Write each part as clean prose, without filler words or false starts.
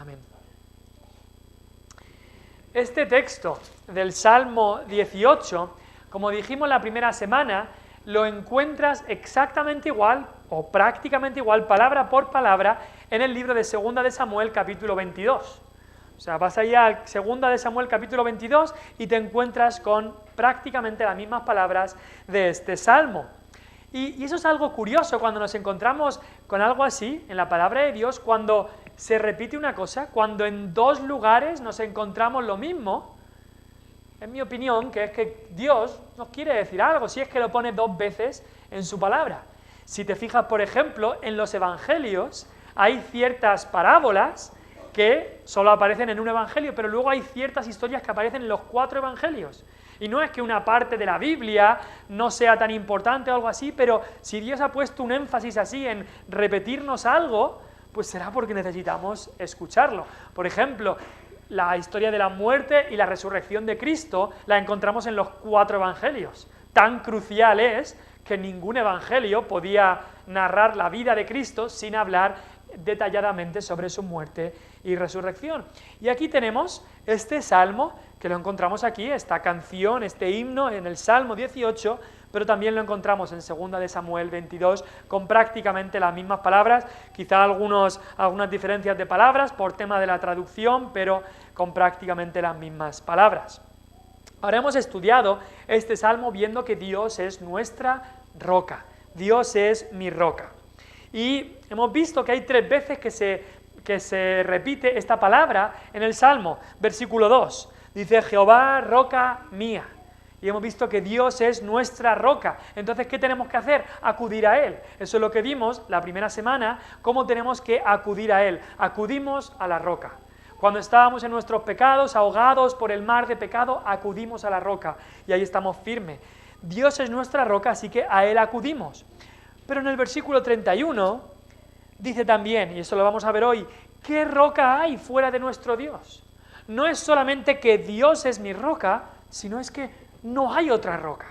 Amén. Este texto del Salmo 18, como dijimos la primera semana, lo encuentras exactamente igual, o prácticamente igual, palabra por palabra, en el libro de 2 de Samuel, capítulo 22. O sea, vas allá al 2 de Samuel, capítulo 22, y te encuentras con prácticamente las mismas palabras de este Salmo. Y eso es algo curioso cuando nos encontramos con algo así en la palabra de Dios, cuando se repite una cosa, cuando en dos lugares nos encontramos lo mismo. En mi opinión, que es que Dios nos quiere decir algo, si es que lo pone dos veces en su palabra. Si te fijas, por ejemplo, en los evangelios hay ciertas parábolas que solo aparecen en un evangelio, pero luego hay ciertas historias que aparecen en los 4 evangelios. Y no es que una parte de la Biblia no sea tan importante o algo así, pero si Dios ha puesto un énfasis así en repetirnos algo, pues será porque necesitamos escucharlo. Por ejemplo, la historia de la muerte y la resurrección de Cristo la encontramos en los 4 evangelios. Tan crucial es que ningún evangelio podía narrar la vida de Cristo sin hablar detalladamente sobre su muerte y resurrección. Y aquí tenemos este salmo, que lo encontramos aquí, esta canción, este himno en el Salmo 18, pero también lo encontramos en 2 de Samuel 22, con prácticamente las mismas palabras, quizá algunas diferencias de palabras por tema de la traducción, pero con prácticamente las mismas palabras. Ahora hemos estudiado este salmo viendo que Dios es nuestra roca, Dios es mi roca. Y hemos visto que hay 3 veces que se repite esta palabra en el Salmo. Versículo 2, dice: Jehová, roca mía. Y hemos visto que Dios es nuestra roca. Entonces, ¿qué tenemos que hacer? Acudir a Él. Eso es lo que vimos la primera semana, cómo tenemos que acudir a Él. Acudimos a la roca. Cuando estábamos en nuestros pecados, ahogados por el mar de pecado, acudimos a la roca. Y ahí estamos firmes. Dios es nuestra roca, así que a Él acudimos. Pero en el versículo 31 dice también, y eso lo vamos a ver hoy, ¿qué roca hay fuera de nuestro Dios? No es solamente que Dios es mi roca, sino es que no hay otra roca.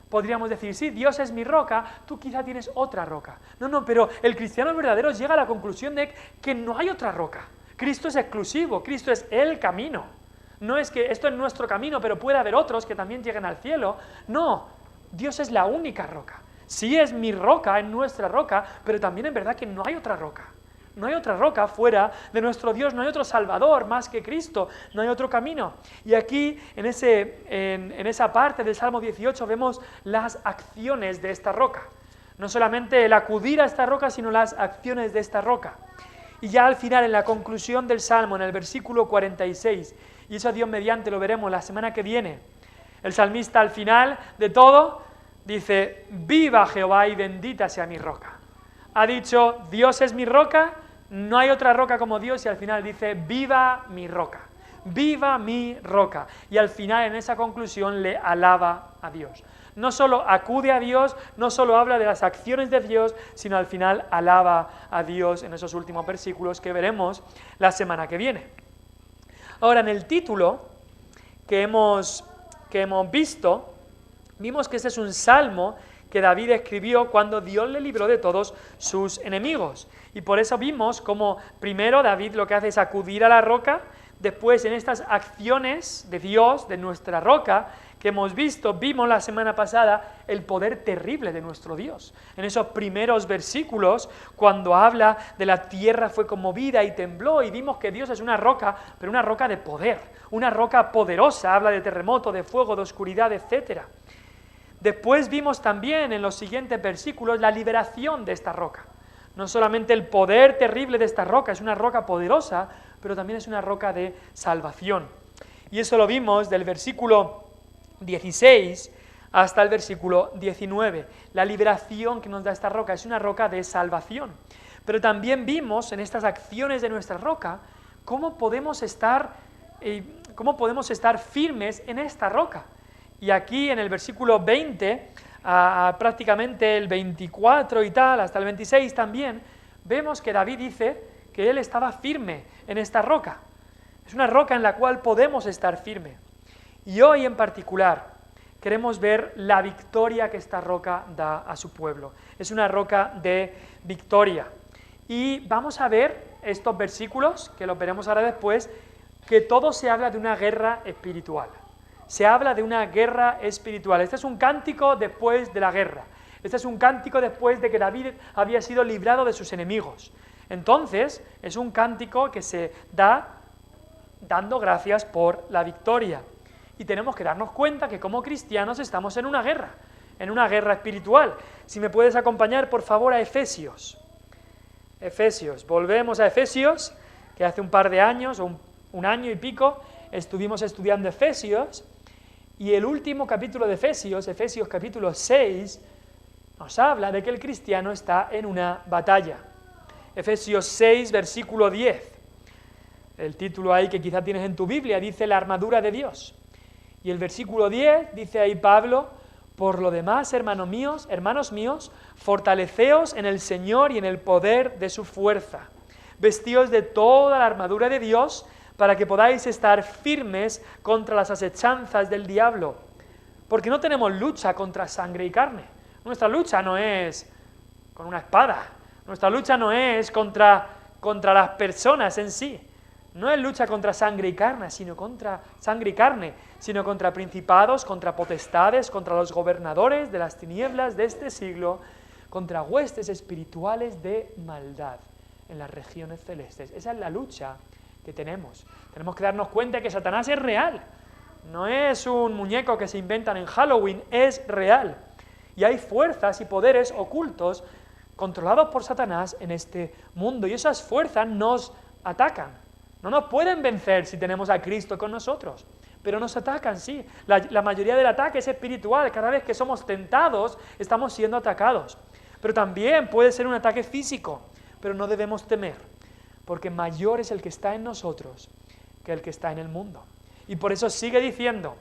Podríamos decir, sí, Dios es mi roca, tú quizá tienes otra roca. No, pero el cristiano verdadero llega a la conclusión de que no hay otra roca. Cristo es exclusivo, Cristo es el camino. No es que esto es nuestro camino, pero puede haber otros que también lleguen al cielo. No, Dios es la única roca. Sí es mi roca, es nuestra roca, pero también es verdad que no hay otra roca. No hay otra roca fuera de nuestro Dios, no hay otro Salvador más que Cristo, no hay otro camino. Y aquí, en esa parte del Salmo 18, vemos las acciones de esta roca. No solamente el acudir a esta roca, sino las acciones de esta roca. Y ya al final, en la conclusión del Salmo, en el versículo 46, y eso Dios mediante lo veremos la semana que viene, el salmista al final de todo dice: viva Jehová y bendita sea mi roca. Ha dicho, Dios es mi roca, no hay otra roca como Dios, y al final dice, viva mi roca, viva mi roca. Y al final, en esa conclusión, le alaba a Dios. No solo acude a Dios, no solo habla de las acciones de Dios, sino al final alaba a Dios en esos últimos versículos que veremos la semana que viene. Ahora, en el título que hemos visto, vimos que este es un salmo que David escribió cuando Dios le libró de todos sus enemigos. Y por eso vimos como primero David lo que hace es acudir a la roca, después en estas acciones de Dios, de nuestra roca, que hemos visto, vimos la semana pasada el poder terrible de nuestro Dios. En esos primeros versículos, cuando habla de la tierra fue conmovida y tembló, y vimos que Dios es una roca, pero una roca de poder, una roca poderosa, habla de terremoto, de fuego, de oscuridad, etcétera. Después vimos también en los siguientes versículos la liberación de esta roca. No solamente el poder terrible de esta roca, es una roca poderosa, pero también es una roca de salvación. Y eso lo vimos del versículo 16 hasta el versículo 19. La liberación que nos da esta roca es una roca de salvación. Pero también vimos en estas acciones de nuestra roca cómo podemos estar firmes en esta roca. Y aquí en el versículo 20, prácticamente el 24 y tal, hasta el 26 también, vemos que David dice que él estaba firme en esta roca. Es una roca en la cual podemos estar firmes. Y hoy en particular queremos ver la victoria que esta roca da a su pueblo. Es una roca de victoria. Y vamos a ver estos versículos, que los veremos ahora después, que todo se habla de una guerra espiritual. Se habla de una guerra espiritual. Este es un cántico después de la guerra. Este es un cántico después de que David había sido librado de sus enemigos. Entonces, es un cántico que se da dando gracias por la victoria. Y tenemos que darnos cuenta que como cristianos estamos en una guerra espiritual. Si me puedes acompañar, por favor, a Efesios. Efesios, volvemos a Efesios, que hace un par de años, o un año y pico, estuvimos estudiando Efesios, y el último capítulo de Efesios, Efesios capítulo 6, nos habla de que el cristiano está en una batalla. Efesios 6, versículo 10. El título ahí que quizá tienes en tu Biblia dice la armadura de Dios. Y el versículo 10 dice ahí Pablo: por lo demás, hermanos míos, fortaleceos en el Señor y en el poder de su fuerza. Vestíos de toda la armadura de Dios para que podáis estar firmes contra las asechanzas del diablo. Porque no tenemos lucha contra sangre y carne. Nuestra lucha no es con una espada. Nuestra lucha no es contra las personas en sí. No es lucha contra sangre y carne, sino contra principados, contra potestades, contra los gobernadores de las tinieblas de este siglo, contra huestes espirituales de maldad en las regiones celestes. Esa es la lucha que tenemos. Tenemos que darnos cuenta que Satanás es real. No es un muñeco que se inventan en Halloween, es real. Y hay fuerzas y poderes ocultos controlados por Satanás en este mundo. Y esas fuerzas nos atacan. No nos pueden vencer si tenemos a Cristo con nosotros, pero nos atacan, sí. La mayoría del ataque es espiritual. Cada vez que somos tentados, estamos siendo atacados. Pero también puede ser un ataque físico, pero no debemos temer, porque mayor es el que está en nosotros que el que está en el mundo. Y por eso sigue diciendo,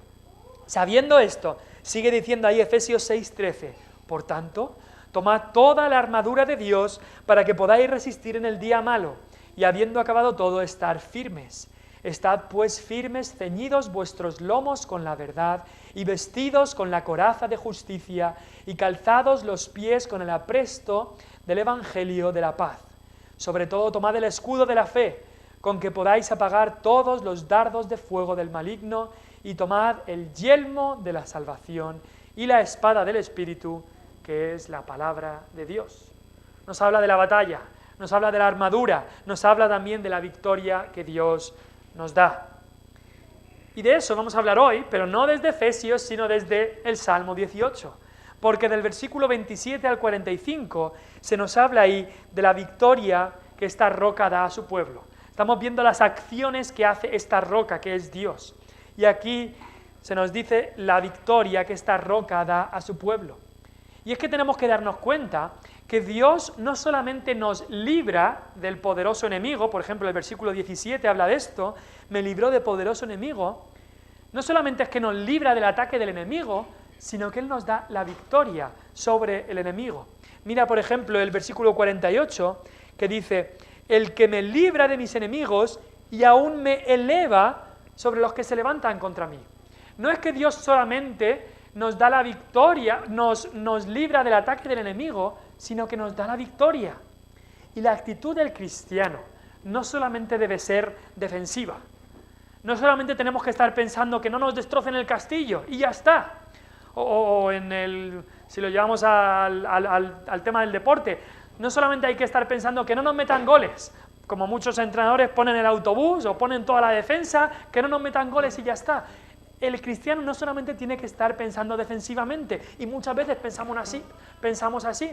sabiendo esto, sigue diciendo ahí Efesios 6:13, por tanto, tomad toda la armadura de Dios para que podáis resistir en el día malo, y habiendo acabado todo, estar firmes. Estad pues firmes, ceñidos vuestros lomos con la verdad, y vestidos con la coraza de justicia, y calzados los pies con el apresto del Evangelio de la paz. Sobre todo tomad el escudo de la fe, con que podáis apagar todos los dardos de fuego del maligno, y tomad el yelmo de la salvación y la espada del Espíritu, que es la palabra de Dios. Nos habla de la batalla, nos habla de la armadura, nos habla también de la victoria que Dios nos da. Y de eso vamos a hablar hoy, pero no desde Efesios, sino desde el Salmo 18. Porque del versículo 27 al 45 se nos habla ahí de la victoria que esta roca da a su pueblo. Estamos viendo las acciones que hace esta roca, que es Dios. Y aquí se nos dice la victoria que esta roca da a su pueblo. Y es que tenemos que darnos cuenta que Dios no solamente nos libra del poderoso enemigo, por ejemplo el versículo 17 habla de esto, me libró de poderoso enemigo, no solamente es que nos libra del ataque del enemigo, sino que Él nos da la victoria sobre el enemigo. Mira, por ejemplo, el versículo 48, que dice, el que me libra de mis enemigos y aún me eleva sobre los que se levantan contra mí. No es que Dios solamente nos da la victoria, nos libra del ataque del enemigo, sino que nos da la victoria. Y la actitud del cristiano no solamente debe ser defensiva, no solamente tenemos que estar pensando que no nos destrocen el castillo y ya está, si lo llevamos al tema del deporte, no solamente hay que estar pensando que no nos metan goles, como muchos entrenadores ponen el autobús o ponen toda la defensa, que no nos metan goles y ya está. El cristiano no solamente tiene que estar pensando defensivamente, y muchas veces pensamos así,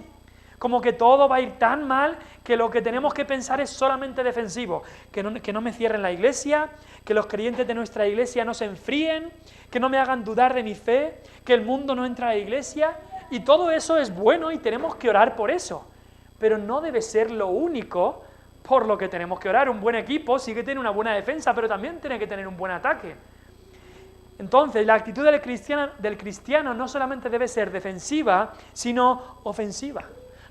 como que todo va a ir tan mal que lo que tenemos que pensar es solamente defensivo, que no me cierren la iglesia, que los creyentes de nuestra iglesia no se enfríen, que no me hagan dudar de mi fe, que el mundo no entre a la iglesia, y todo eso es bueno y tenemos que orar por eso, pero no debe ser lo único por lo que tenemos que orar. Un buen equipo sí que tiene una buena defensa, pero también tiene que tener un buen ataque. Entonces, la actitud del cristiano no solamente debe ser defensiva, sino ofensiva.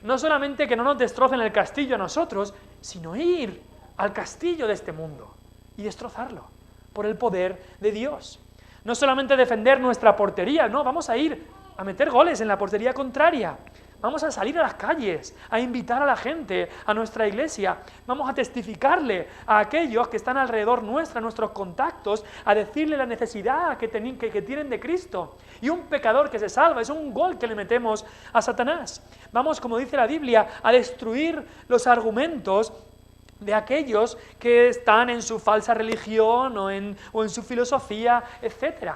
No solamente que no nos destrocen el castillo a nosotros, sino ir al castillo de este mundo y destrozarlo por el poder de Dios. No solamente defender nuestra portería, no, vamos a ir a meter goles en la portería contraria. Vamos a salir a las calles, a invitar a la gente a nuestra iglesia. Vamos a testificarle a aquellos que están alrededor nuestra, a nuestros contactos, a decirle la necesidad que tienen de Cristo. Y un pecador que se salva es un gol que le metemos a Satanás. Vamos, como dice la Biblia, a destruir los argumentos de aquellos que están en su falsa religión o en su filosofía, etc.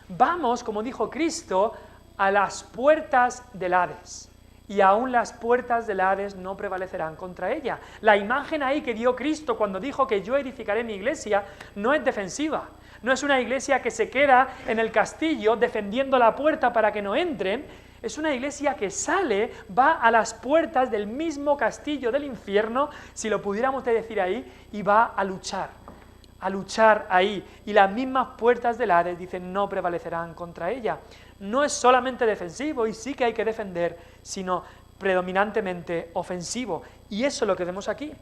Vamos, como dijo Cristo, a las puertas del Hades. Y aún las puertas del Hades no prevalecerán contra ella. La imagen ahí que dio Cristo cuando dijo que yo edificaré mi iglesia no es defensiva. No es una iglesia que se queda en el castillo defendiendo la puerta para que no entren. Es una iglesia que sale, va a las puertas del mismo castillo del infierno, si lo pudiéramos decir ahí, y va a luchar ahí. Y las mismas puertas del Hades, dicen, no prevalecerán contra ella. No es solamente defensivo, y sí que hay que defender, sino predominantemente ofensivo. Y eso es lo que vemos aquí.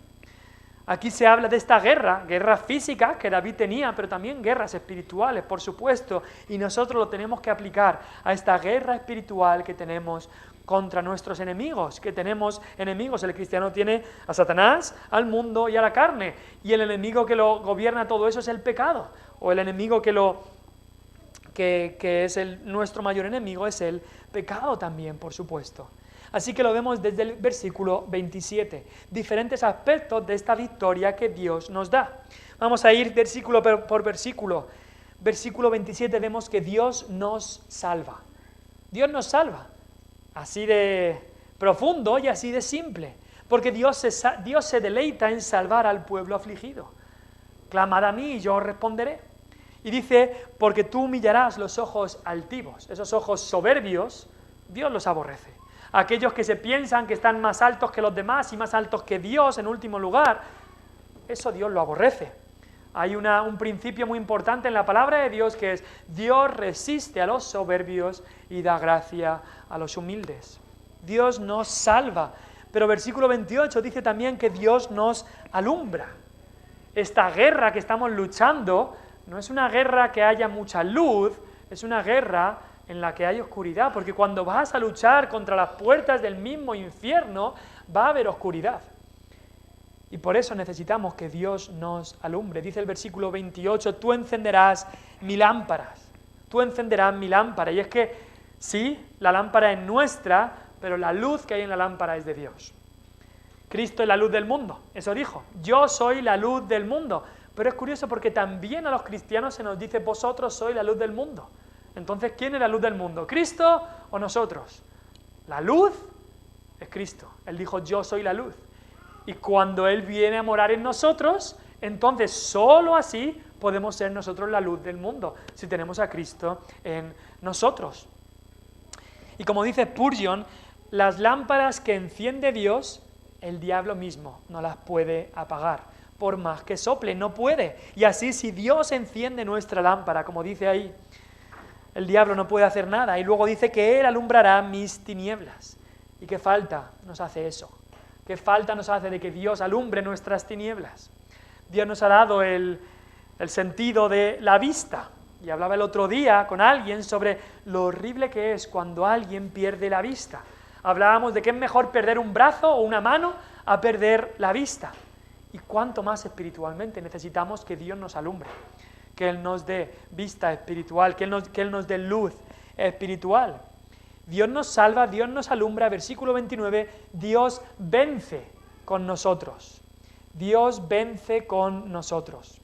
Aquí se habla de esta guerra física que David tenía, pero también guerras espirituales, por supuesto, y nosotros lo tenemos que aplicar a esta guerra espiritual que tenemos contra nuestros enemigos, que tenemos enemigos. El cristiano tiene a Satanás, al mundo y a la carne, y el enemigo que lo gobierna todo eso es el pecado, o el enemigo que es nuestro mayor enemigo es el pecado también, por supuesto. Así que lo vemos desde el versículo 27, diferentes aspectos de esta victoria que Dios nos da. Vamos a ir versículo por versículo. Versículo 27 vemos que Dios nos salva. Dios nos salva, así de profundo y así de simple, porque Dios se deleita en salvar al pueblo afligido. Clamad a mí y yo os responderé. Y dice, porque tú humillarás los ojos altivos, esos ojos soberbios, Dios los aborrece. Aquellos que se piensan que están más altos que los demás y más altos que Dios en último lugar, eso Dios lo aborrece. Hay un principio muy importante en la palabra de Dios que es, Dios resiste a los soberbios y da gracia a los humildes. Dios nos salva, pero versículo 28 dice también que Dios nos alumbra. Esta guerra que estamos luchando no es una guerra que haya mucha luz, es una guerra en la que hay oscuridad, porque cuando vas a luchar contra las puertas del mismo infierno, va a haber oscuridad. Y por eso necesitamos que Dios nos alumbre. Dice el versículo 28, tú encenderás mi lámpara. Tú encenderás mi lámpara. Y es que, sí, la lámpara es nuestra, pero la luz que hay en la lámpara es de Dios. Cristo es la luz del mundo, eso dijo. Yo soy la luz del mundo. Pero es curioso porque también a los cristianos se nos dice, vosotros sois la luz del mundo. Entonces, ¿quién es la luz del mundo? ¿Cristo o nosotros? La luz es Cristo. Él dijo, yo soy la luz. Y cuando Él viene a morar en nosotros, entonces solo así podemos ser nosotros la luz del mundo, si tenemos a Cristo en nosotros. Y como dice Spurgeon, las lámparas que enciende Dios, el diablo mismo no las puede apagar. Por más que sople, no puede. Y así, si Dios enciende nuestra lámpara, como dice ahí, el diablo no puede hacer nada. Y luego dice que Él alumbrará mis tinieblas. ¿Y qué falta nos hace eso? ¿Qué falta nos hace de que Dios alumbre nuestras tinieblas? Dios nos ha dado el sentido de la vista. Y hablaba el otro día con alguien sobre lo horrible que es cuando alguien pierde la vista. Hablábamos de que es mejor perder un brazo o una mano a perder la vista. Y cuánto más espiritualmente necesitamos que Dios nos alumbre, que Él nos dé vista espiritual, que Él nos dé luz espiritual. Dios nos salva, Dios nos alumbra, versículo 29, Dios vence con nosotros. Dios vence con nosotros.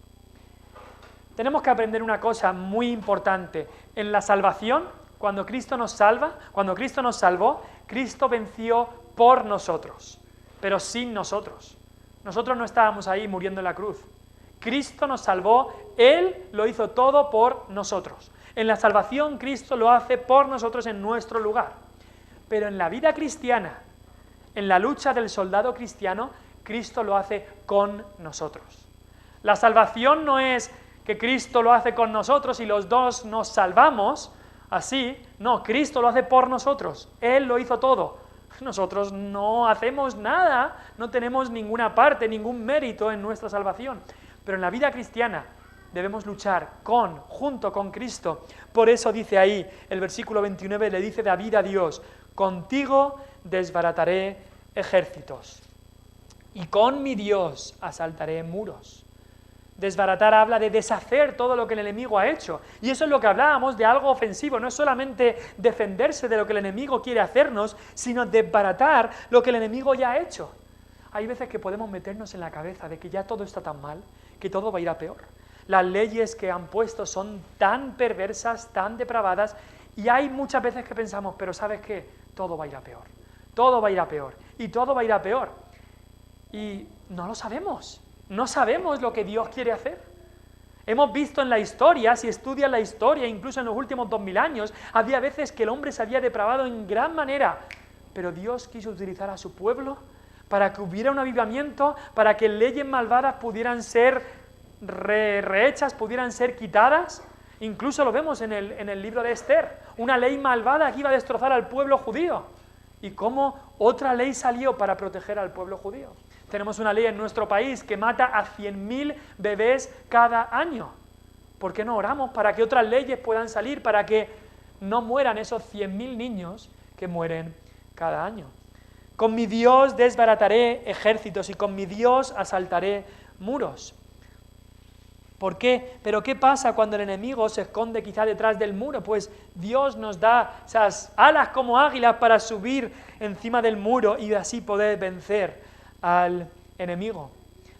Tenemos que aprender una cosa muy importante. En la salvación, cuando Cristo nos salvó, Cristo venció por nosotros, pero sin nosotros. Nosotros no estábamos ahí muriendo en la cruz. Cristo nos salvó, Él lo hizo todo por nosotros. En la salvación Cristo lo hace por nosotros en nuestro lugar. Pero en la vida cristiana, en la lucha del soldado cristiano, Cristo lo hace con nosotros. La salvación no es que Cristo lo hace con nosotros y los dos nos salvamos así. No, Cristo lo hace por nosotros. Él lo hizo todo. Nosotros no hacemos nada, no tenemos ninguna parte, ningún mérito en nuestra salvación. Pero en la vida cristiana debemos luchar junto con Cristo. Por eso dice ahí, el versículo 29, le dice David a Dios, contigo desbarataré ejércitos y con mi Dios asaltaré muros. Desbaratar habla de deshacer todo lo que el enemigo ha hecho. Y eso es lo que hablábamos de algo ofensivo. No es solamente defenderse de lo que el enemigo quiere hacernos, sino desbaratar lo que el enemigo ya ha hecho. Hay veces que podemos meternos en la cabeza de que ya todo está tan mal, que todo va a ir a peor. Las leyes que han puesto son tan perversas, tan depravadas, y hay muchas veces que pensamos, pero ¿sabes qué? Todo va a ir a peor. Todo va a ir a peor. Y todo va a ir a peor. Y no lo sabemos. No sabemos lo que Dios quiere hacer. Hemos visto en la historia, si estudias la historia, incluso en los últimos 2000 años, había veces que el hombre se había depravado en gran manera, pero Dios quiso utilizar a su pueblo para que hubiera un avivamiento, para que leyes malvadas pudieran ser rehechas, pudieran ser quitadas. Incluso lo vemos en el libro de Esther, una ley malvada que iba a destrozar al pueblo judío. Y cómo otra ley salió para proteger al pueblo judío. Tenemos una ley en nuestro país que mata a 100.000 bebés cada año. ¿Por qué no oramos para que otras leyes puedan salir, para que no mueran esos 100.000 niños que mueren cada año? Con mi Dios desbarataré ejércitos y con mi Dios asaltaré muros. ¿Por qué? ¿Pero qué pasa cuando el enemigo se esconde quizá detrás del muro? Pues Dios nos da esas alas como águilas para subir encima del muro y así poder vencer al enemigo.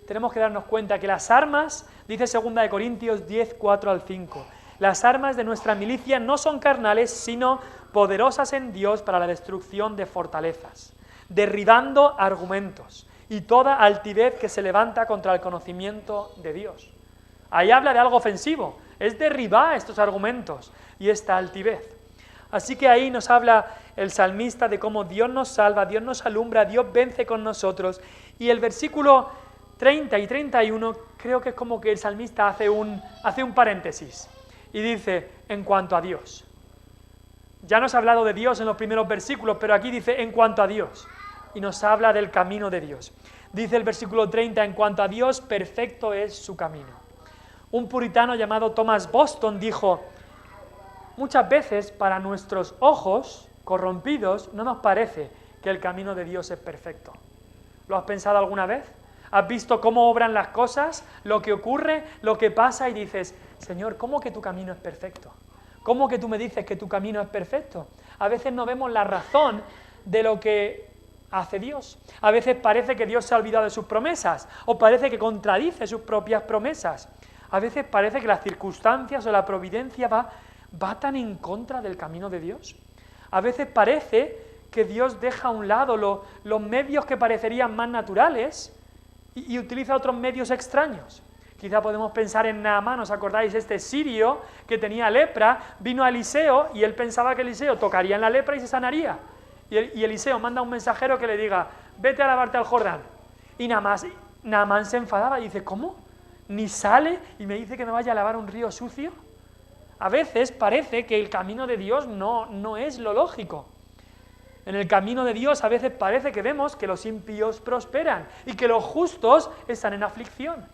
Tenemos que darnos cuenta que las armas, dice 2 Corintios 10, 4 al 5, las armas de nuestra milicia no son carnales, sino poderosas en Dios para la destrucción de fortalezas, derribando argumentos y toda altivez que se levanta contra el conocimiento de Dios. Ahí habla de algo ofensivo, es derribar estos argumentos y esta altivez. Así que ahí nos habla el salmista de cómo Dios nos salva, Dios nos alumbra, Dios vence con nosotros. Y el versículo 30 y 31 creo que es como que el salmista hace un paréntesis y dice, en cuanto a Dios. Ya nos ha hablado de Dios en los primeros versículos, pero aquí dice, en cuanto a Dios. Y nos habla del camino de Dios. Dice el versículo 30, en cuanto a Dios, perfecto es su camino. Un puritano llamado Thomas Boston dijo, muchas veces para nuestros ojos corrompidos no nos parece que el camino de Dios es perfecto. ¿Lo has pensado alguna vez? ¿Has visto cómo obran las cosas, lo que ocurre, lo que pasa y dices, Señor, ¿cómo que tu camino es perfecto? ¿Cómo que tú me dices que tu camino es perfecto? A veces no vemos la razón de lo que hace Dios. A veces parece que Dios se ha olvidado de sus promesas o parece que contradice sus propias promesas. A veces parece que las circunstancias o la providencia va tan en contra del camino de Dios. A veces parece que Dios deja a un lado los medios que parecerían más naturales y utiliza otros medios extraños. Quizá podemos pensar en Naamán, ¿os acordáis? Este sirio que tenía lepra, vino a Eliseo y él pensaba que Eliseo tocaría en la lepra y se sanaría. Y Eliseo manda a un mensajero que le diga, vete a lavarte al Jordán. Y Naamán se enfadaba y dice, ¿cómo? ¿Ni sale y me dice que me vaya a lavar un río sucio? A veces parece que el camino de Dios no es lo lógico. En el camino de Dios a veces parece que vemos que los impíos prosperan y que los justos están en aflicción.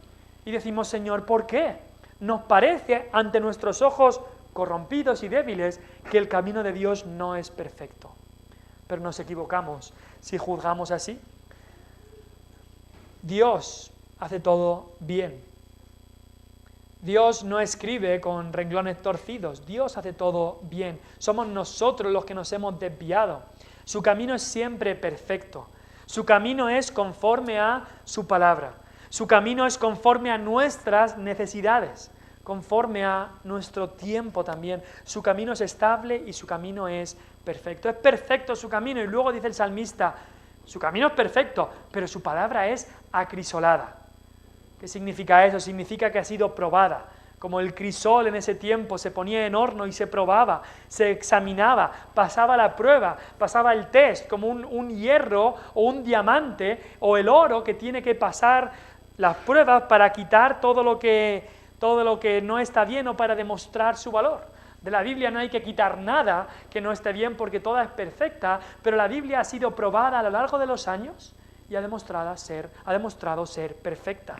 Y decimos, Señor, ¿por qué? Nos parece ante nuestros ojos corrompidos y débiles que el camino de Dios no es perfecto. Pero nos equivocamos si juzgamos así. Dios hace todo bien. Dios no escribe con renglones torcidos, Dios hace todo bien. Somos nosotros los que nos hemos desviado. Su camino es siempre perfecto. Su camino es conforme a su palabra. Su camino es conforme a nuestras necesidades, conforme a nuestro tiempo también. Su camino es estable y su camino es perfecto. Es perfecto su camino y luego dice el salmista, su camino es perfecto, pero su palabra es acrisolada. ¿Qué significa eso? Significa que ha sido probada. Como el crisol en ese tiempo se ponía en horno y se probaba, se examinaba, pasaba la prueba, pasaba el test, como un hierro o un diamante o el oro que tiene que pasar las pruebas para quitar todo lo que no está bien o para demostrar su valor. De la Biblia no hay que quitar nada que no esté bien porque toda es perfecta, pero la Biblia ha sido probada a lo largo de los años y ha demostrado ser perfecta.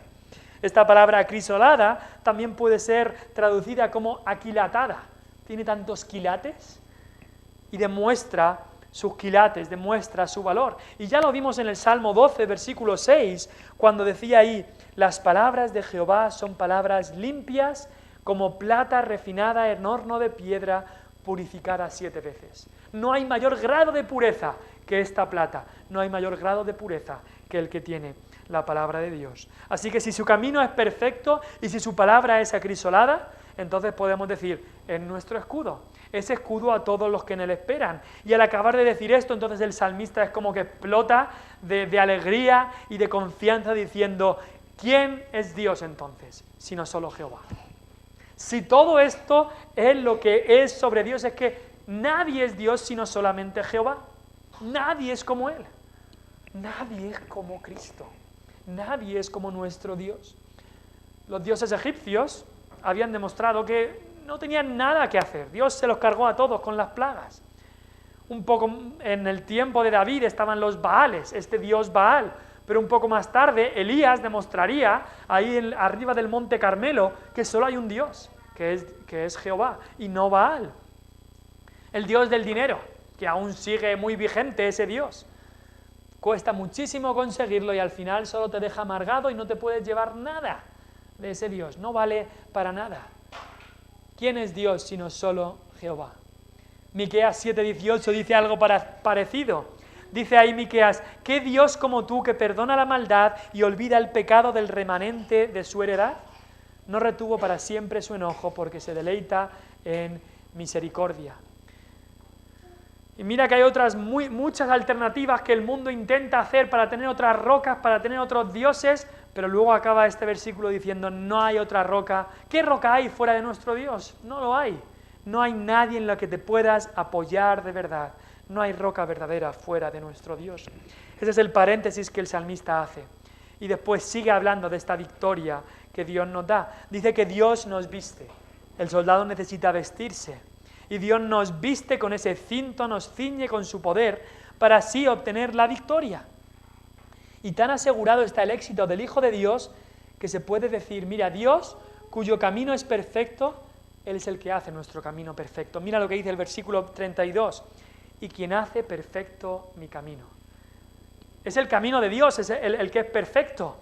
Esta palabra acrisolada también puede ser traducida como aquilatada. Tiene tantos quilates y demuestra sus quilates, demuestra su valor. Y ya lo vimos en el Salmo 12, versículo 6, cuando decía ahí, las palabras de Jehová son palabras limpias como plata refinada en horno de piedra, purificada 7 veces. No hay mayor grado de pureza que esta plata, no hay mayor grado de pureza que el que tiene la palabra de Dios. Así que si su camino es perfecto y si su palabra es acrisolada, entonces podemos decir, es nuestro escudo, es escudo a todos los que en él esperan. Y al acabar de decir esto, entonces el salmista es como que explota de alegría y de confianza diciendo, ¿quién es Dios entonces? Sino solo Jehová. Si todo esto es lo que es sobre Dios, es que nadie es Dios sino solamente Jehová. Nadie es como Él. Nadie es como Cristo. Nadie es como nuestro Dios. Los dioses egipcios habían demostrado que no tenían nada que hacer. Dios se los cargó a todos con las plagas. Un poco en el tiempo de David estaban los Baales, este dios Baal, pero un poco más tarde Elías demostraría ahí arriba del monte Carmelo que solo hay un Dios, que es Jehová y no Baal. El Dios del dinero, que aún sigue muy vigente ese Dios. Cuesta muchísimo conseguirlo y al final solo te deja amargado y no te puedes llevar nada de ese Dios, no vale para nada. ¿Quién es Dios sino solo Jehová? Miqueas 7:18 dice algo parecido. Dice ahí Miqueas, ¿qué Dios como tú que perdona la maldad y olvida el pecado del remanente de su heredad? No retuvo para siempre su enojo porque se deleita en misericordia. Y mira que hay otras muchas alternativas que el mundo intenta hacer para tener otras rocas, para tener otros dioses, pero luego acaba este versículo diciendo, no hay otra roca. ¿Qué roca hay fuera de nuestro Dios? No lo hay. No hay nadie en la que te puedas apoyar de verdad. No hay roca verdadera fuera de nuestro Dios. Ese es el paréntesis que el salmista hace. Y después sigue hablando de esta victoria que Dios nos da. Dice que Dios nos viste. El soldado necesita vestirse. Y Dios nos viste con ese cinto, nos ciñe con su poder para así obtener la victoria. Y tan asegurado está el éxito del Hijo de Dios que se puede decir, mira, Dios, cuyo camino es perfecto, Él es el que hace nuestro camino perfecto. Mira lo que dice el versículo 32, y quien hace perfecto mi camino. Es el camino de Dios, es el que es perfecto.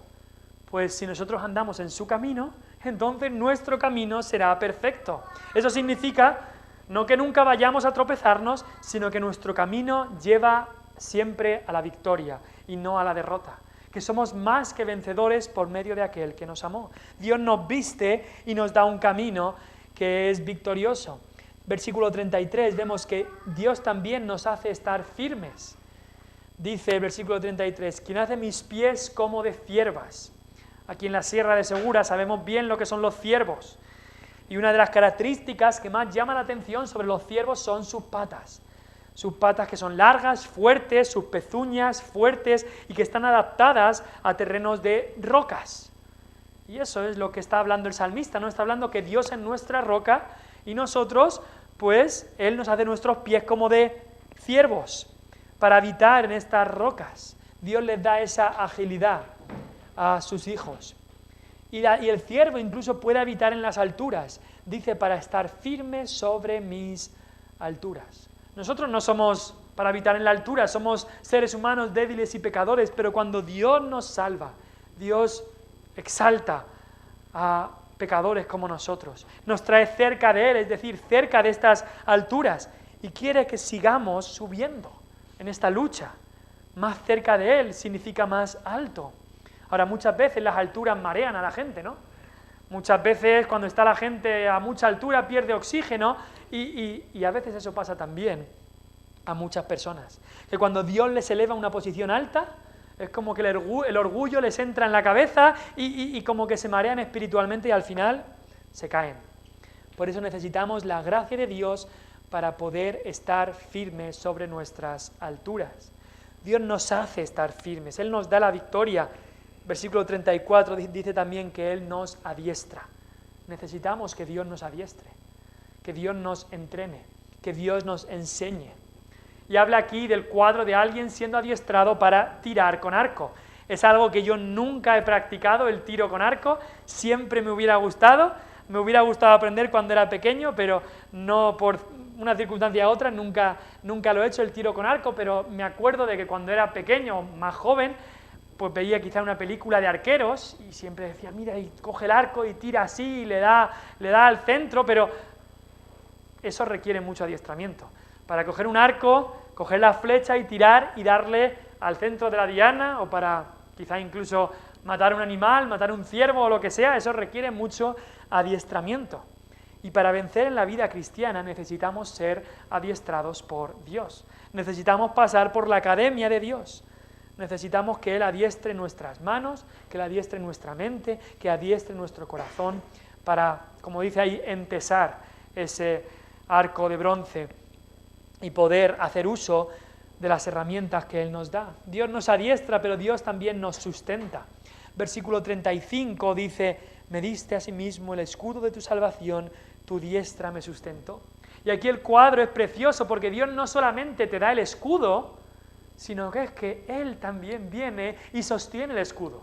Pues si nosotros andamos en su camino, entonces nuestro camino será perfecto. Eso significa no que nunca vayamos a tropezarnos, sino que nuestro camino lleva siempre a la victoria y no a la derrota. Que somos más que vencedores por medio de aquel que nos amó. Dios nos viste y nos da un camino que es victorioso. Versículo 33, vemos que Dios también nos hace estar firmes. Dice el versículo 33, quien hace mis pies como de ciervas. Aquí en la Sierra de Segura sabemos bien lo que son los ciervos. Y una de las características que más llama la atención sobre los ciervos son sus patas. Sus patas que son largas, fuertes, sus pezuñas fuertes y que están adaptadas a terrenos de rocas. Y eso es lo que está hablando el salmista, ¿no? Está hablando que Dios es nuestra roca y nosotros, pues, Él nos hace nuestros pies como de ciervos para habitar en estas rocas. Dios les da esa agilidad a sus hijos. Y el ciervo incluso puede habitar en las alturas, dice, para estar firme sobre mis alturas. Nosotros no somos para habitar en la altura, somos seres humanos débiles y pecadores, pero cuando Dios nos salva, Dios exalta a pecadores como nosotros, nos trae cerca de Él, es decir, cerca de estas alturas, y quiere que sigamos subiendo en esta lucha. Más cerca de Él significa más alto. Ahora, muchas veces las alturas marean a la gente, ¿no? Muchas veces cuando está la gente a mucha altura pierde oxígeno y a veces eso pasa también a muchas personas. Que cuando Dios les eleva a una posición alta, es como que el orgullo les entra en la cabeza y como que se marean espiritualmente y al final se caen. Por eso necesitamos la gracia de Dios para poder estar firmes sobre nuestras alturas. Dios nos hace estar firmes, Él nos da la victoria. Versículo 34 dice también que Él nos adiestra. Necesitamos que Dios nos adiestre, que Dios nos entrene, que Dios nos enseñe. Y habla aquí del cuadro de alguien siendo adiestrado para tirar con arco. Es algo que yo nunca he practicado, el tiro con arco. Siempre me hubiera gustado aprender cuando era pequeño, pero no por una circunstancia u otra, nunca lo he hecho el tiro con arco, pero me acuerdo de que cuando era pequeño, más joven, pues veía quizá una película de arqueros y siempre decía, mira, y coge el arco y tira así y le da al centro, pero eso requiere mucho adiestramiento. Para coger un arco, coger la flecha y tirar y darle al centro de la diana, o para quizá incluso matar un animal, matar un ciervo o lo que sea, eso requiere mucho adiestramiento. Y para vencer en la vida cristiana necesitamos ser adiestrados por Dios. Necesitamos pasar por la academia de Dios. Necesitamos que Él adiestre nuestras manos, que Él adiestre nuestra mente, que adiestre nuestro corazón para, como dice ahí, entesar ese arco de bronce y poder hacer uso de las herramientas que Él nos da. Dios nos adiestra, pero Dios también nos sustenta. Versículo 35 dice, me diste asimismo el escudo de tu salvación, tu diestra me sustentó. Y aquí el cuadro es precioso porque Dios no solamente te da el escudo, sino que es que Él también viene y sostiene el escudo.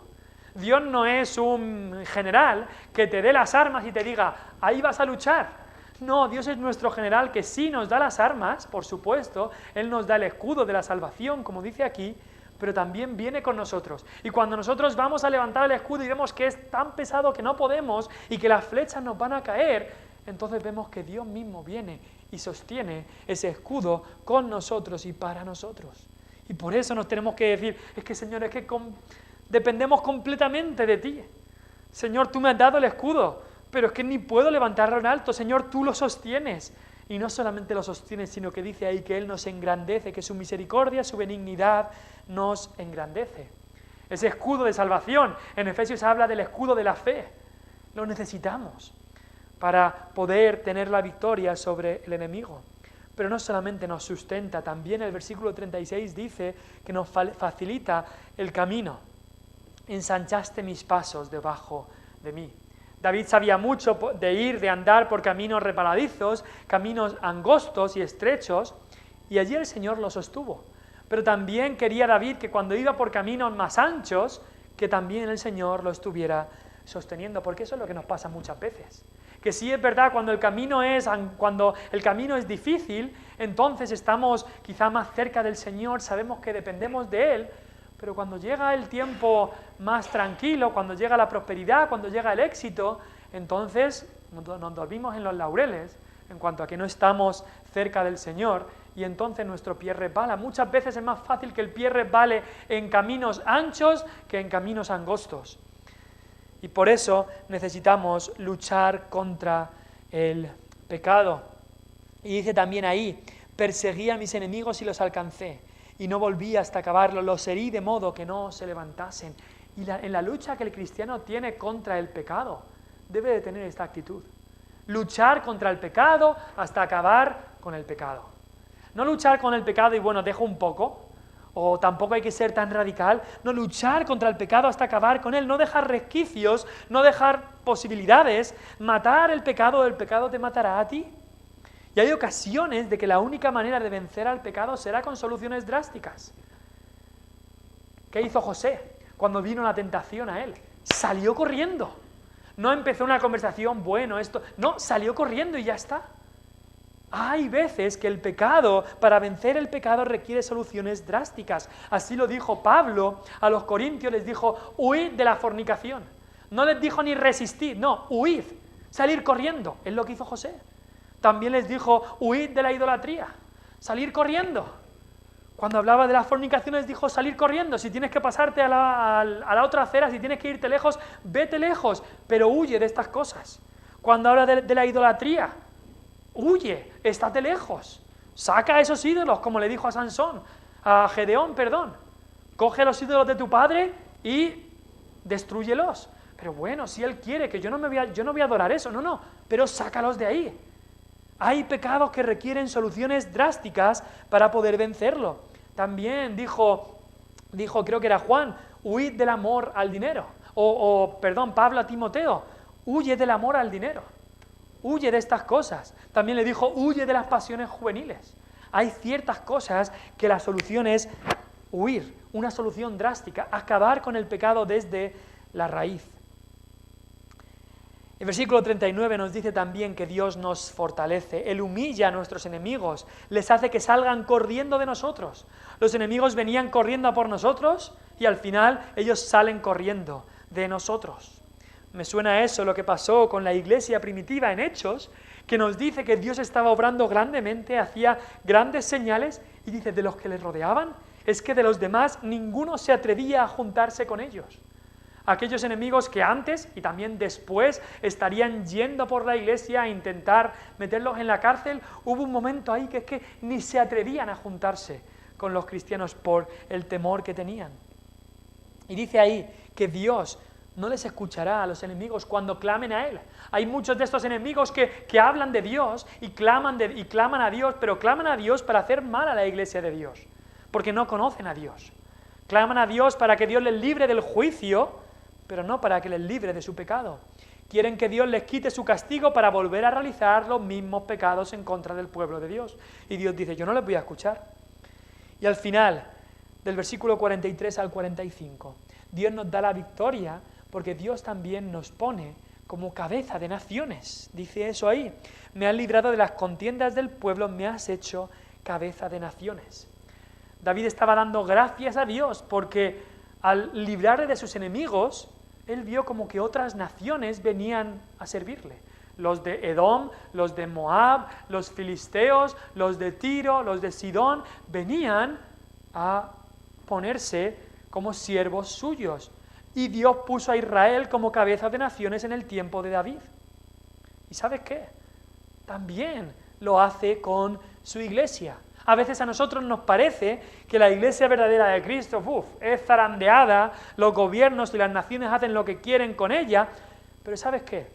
Dios no es un general que te dé las armas y te diga, ahí vas a luchar. No, Dios es nuestro general que sí nos da las armas, por supuesto, Él nos da el escudo de la salvación, como dice aquí, pero también viene con nosotros. Y cuando nosotros vamos a levantar el escudo y vemos que es tan pesado que no podemos y que las flechas nos van a caer, entonces vemos que Dios mismo viene y sostiene ese escudo con nosotros y para nosotros. Y por eso nos tenemos que decir, es que Señor, es que dependemos completamente de ti. Señor, tú me has dado el escudo, pero es que ni puedo levantarlo en alto. Señor, tú lo sostienes. Y no solamente lo sostienes, sino que dice ahí que Él nos engrandece, que su misericordia, su benignidad nos engrandece. Ese escudo de salvación, en Efesios habla del escudo de la fe. Lo necesitamos para poder tener la victoria sobre el enemigo. Pero no solamente nos sustenta, también el versículo 36 dice que nos facilita el camino. Ensanchaste mis pasos debajo de mí. David sabía mucho de andar por caminos resbaladizos, caminos angostos y estrechos, y allí el Señor lo sostuvo. Pero también quería David que cuando iba por caminos más anchos, que también el Señor lo estuviera sosteniendo, porque eso es lo que nos pasa muchas veces. Que sí es verdad, cuando el camino es difícil, entonces estamos quizá más cerca del Señor, sabemos que dependemos de Él, pero cuando llega el tiempo más tranquilo, cuando llega la prosperidad, cuando llega el éxito, entonces nos dormimos en los laureles en cuanto a que no estamos cerca del Señor y entonces nuestro pie resbala. Muchas veces es más fácil que el pie resbale en caminos anchos que en caminos angostos. Y por eso necesitamos luchar contra el pecado. Y dice también ahí, perseguí a mis enemigos y los alcancé. Y no volví hasta acabarlo, los herí de modo que no se levantasen. Y en la lucha que el cristiano tiene contra el pecado, debe de tener esta actitud. Luchar contra el pecado hasta acabar con el pecado. No luchar con el pecado y bueno, dejo un poco, o tampoco hay que ser tan radical. No, luchar contra el pecado hasta acabar con él, no dejar resquicios, no dejar posibilidades, matar el pecado te matará a ti. Y hay ocasiones de que la única manera de vencer al pecado será con soluciones drásticas. ¿Qué hizo José cuando vino la tentación a él? Salió corriendo. No empezó una conversación, no, salió corriendo y ya está. Hay veces que el pecado, para vencer el pecado, requiere soluciones drásticas. Así lo dijo Pablo a los corintios, les dijo, huid de la fornicación. No les dijo ni resistir, no, huid, salir corriendo. Es lo que hizo José. También les dijo, huid de la idolatría, salir corriendo. Cuando hablaba de la fornicación les dijo, salir corriendo. Si tienes que pasarte a la otra acera, si tienes que irte lejos, vete lejos, pero huye de estas cosas. Cuando habla de la idolatría, huye, estate lejos. Saca a esos ídolos, como le dijo a Gedeón, coge los ídolos de tu padre y destrúyelos. Pero bueno, si él quiere, que yo no voy a adorar eso, no, pero sácalos de ahí. Hay pecados que requieren soluciones drásticas para poder vencerlo. También dijo, creo que era Juan, huid del amor al dinero. Pablo a Timoteo, huye del amor al dinero. Huye de estas cosas. También le dijo, huye de las pasiones juveniles. Hay ciertas cosas que la solución es huir, una solución drástica, acabar con el pecado desde la raíz. El versículo 39 nos dice también que Dios nos fortalece, Él humilla a nuestros enemigos, les hace que salgan corriendo de nosotros. Los enemigos venían corriendo a por nosotros y al final ellos salen corriendo de nosotros. Me suena a eso lo que pasó con la iglesia primitiva en Hechos, que nos dice que Dios estaba obrando grandemente, hacía grandes señales y dice, de los que les rodeaban, es que de los demás ninguno se atrevía a juntarse con ellos. Aquellos enemigos que antes y también después estarían yendo por la iglesia a intentar meterlos en la cárcel, hubo un momento ahí que es que ni se atrevían a juntarse con los cristianos por el temor que tenían. Y dice ahí que Dios no les escuchará a los enemigos cuando clamen a Él. Hay muchos de estos enemigos que hablan de Dios y claman a Dios, pero claman a Dios para hacer mal a la iglesia de Dios, porque no conocen a Dios. Claman a Dios para que Dios les libre del juicio, pero no para que les libre de su pecado. Quieren que Dios les quite su castigo para volver a realizar los mismos pecados en contra del pueblo de Dios. Y Dios dice, yo no les voy a escuchar. Y al final, del versículo 43 al 45, Dios nos da la victoria porque Dios también nos pone como cabeza de naciones. Dice eso ahí, me has librado de las contiendas del pueblo, me has hecho cabeza de naciones. David estaba dando gracias a Dios porque al librarle de sus enemigos, él vio como que otras naciones venían a servirle. Los de Edom, los de Moab, los filisteos, los de Tiro, los de Sidón, venían a ponerse como siervos suyos. Y Dios puso a Israel como cabeza de naciones en el tiempo de David. ¿Y sabes qué? También lo hace con su iglesia. A veces a nosotros nos parece que la iglesia verdadera de Cristo es zarandeada, los gobiernos y las naciones hacen lo que quieren con ella, pero ¿sabes qué?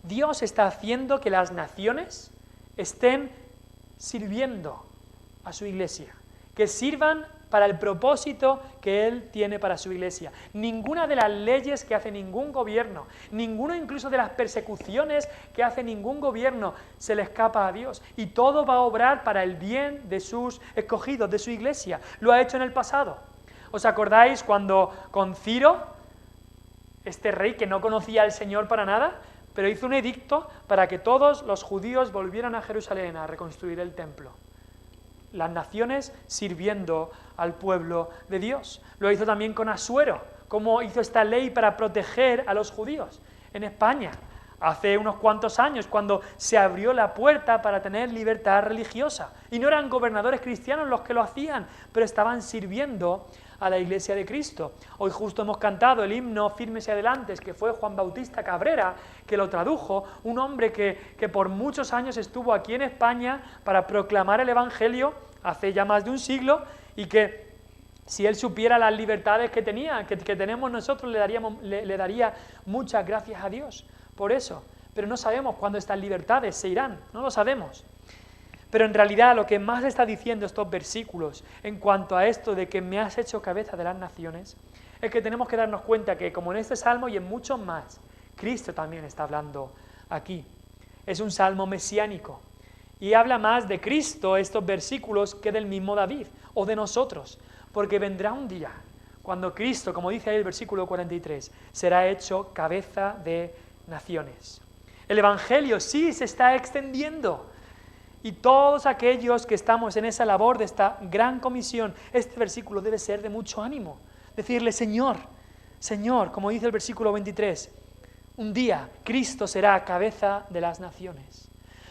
Dios está haciendo que las naciones estén sirviendo a su iglesia, que sirvan para el propósito que Él tiene para su iglesia. Ninguna de las leyes que hace ningún gobierno, ninguno incluso de las persecuciones que hace ningún gobierno se le escapa a Dios. Y todo va a obrar para el bien de sus escogidos, de su iglesia. Lo ha hecho en el pasado. ¿Os acordáis cuando con Ciro, este rey que no conocía al Señor para nada, pero hizo un edicto para que todos los judíos volvieran a Jerusalén a reconstruir el templo? Las naciones sirviendo al pueblo de Dios. Lo hizo también con Asuero, como hizo esta ley para proteger a los judíos. En España, hace unos cuantos años, cuando se abrió la puerta para tener libertad religiosa. Y no eran gobernadores cristianos los que lo hacían, pero estaban sirviendo a la iglesia de Cristo. Hoy justo hemos cantado el himno Fírmese Adelante, que fue Juan Bautista Cabrera, que lo tradujo, un hombre que por muchos años estuvo aquí en España para proclamar el Evangelio hace ya más de un siglo, y que si él supiera las libertades que tenemos nosotros, le daría muchas gracias a Dios por eso. Pero no sabemos cuándo estas libertades se irán, no lo sabemos. Pero en realidad lo que más está diciendo estos versículos en cuanto a esto de que me has hecho cabeza de las naciones, es que tenemos que darnos cuenta que, como en este salmo y en muchos más, Cristo también está hablando aquí. Es un salmo mesiánico y habla más de Cristo estos versículos que del mismo David o de nosotros, porque vendrá un día cuando Cristo, como dice ahí el versículo 43, será hecho cabeza de naciones. El Evangelio sí se está extendiendo. Y todos aquellos que estamos en esa labor de esta gran comisión, este versículo debe ser de mucho ánimo. Decirle, Señor, Señor, como dice el versículo 23, un día Cristo será cabeza de las naciones.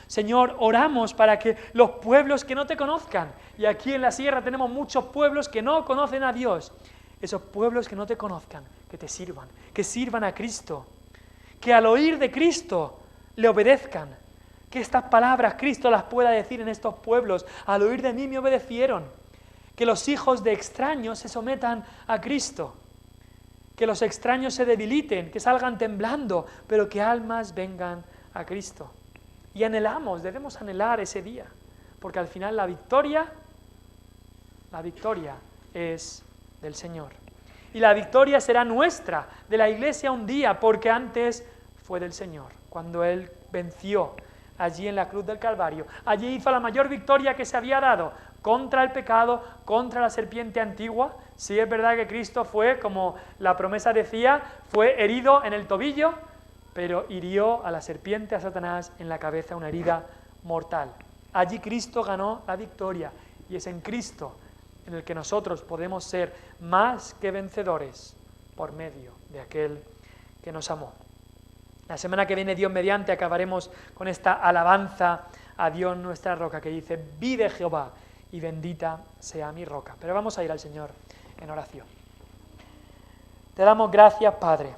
Señor, oramos para que los pueblos que no te conozcan, y aquí en la sierra tenemos muchos pueblos que no conocen a Dios, esos pueblos que no te conozcan, que sirvan a Cristo, que al oír de Cristo le obedezcan. Que estas palabras Cristo las pueda decir en estos pueblos. Al oír de mí me obedecieron. Que los hijos de extraños se sometan a Cristo. Que los extraños se debiliten, que salgan temblando, pero que almas vengan a Cristo. Y debemos anhelar ese día, porque al final la victoria es del Señor. Y la victoria será nuestra, de la iglesia un día, porque antes fue del Señor, cuando Él venció allí en la cruz del Calvario. Allí hizo la mayor victoria que se había dado contra el pecado, contra la serpiente antigua. Sí, es verdad que Cristo fue, como la promesa decía, fue herido en el tobillo, pero hirió a la serpiente, a Satanás, en la cabeza una herida mortal. Allí Cristo ganó la victoria y es en Cristo en el que nosotros podemos ser más que vencedores por medio de aquel que nos amó. La semana que viene, Dios mediante, acabaremos con esta alabanza a Dios nuestra roca que dice: vive Jehová y bendita sea mi roca. Pero vamos a ir al Señor en oración. Te damos gracias, Padre,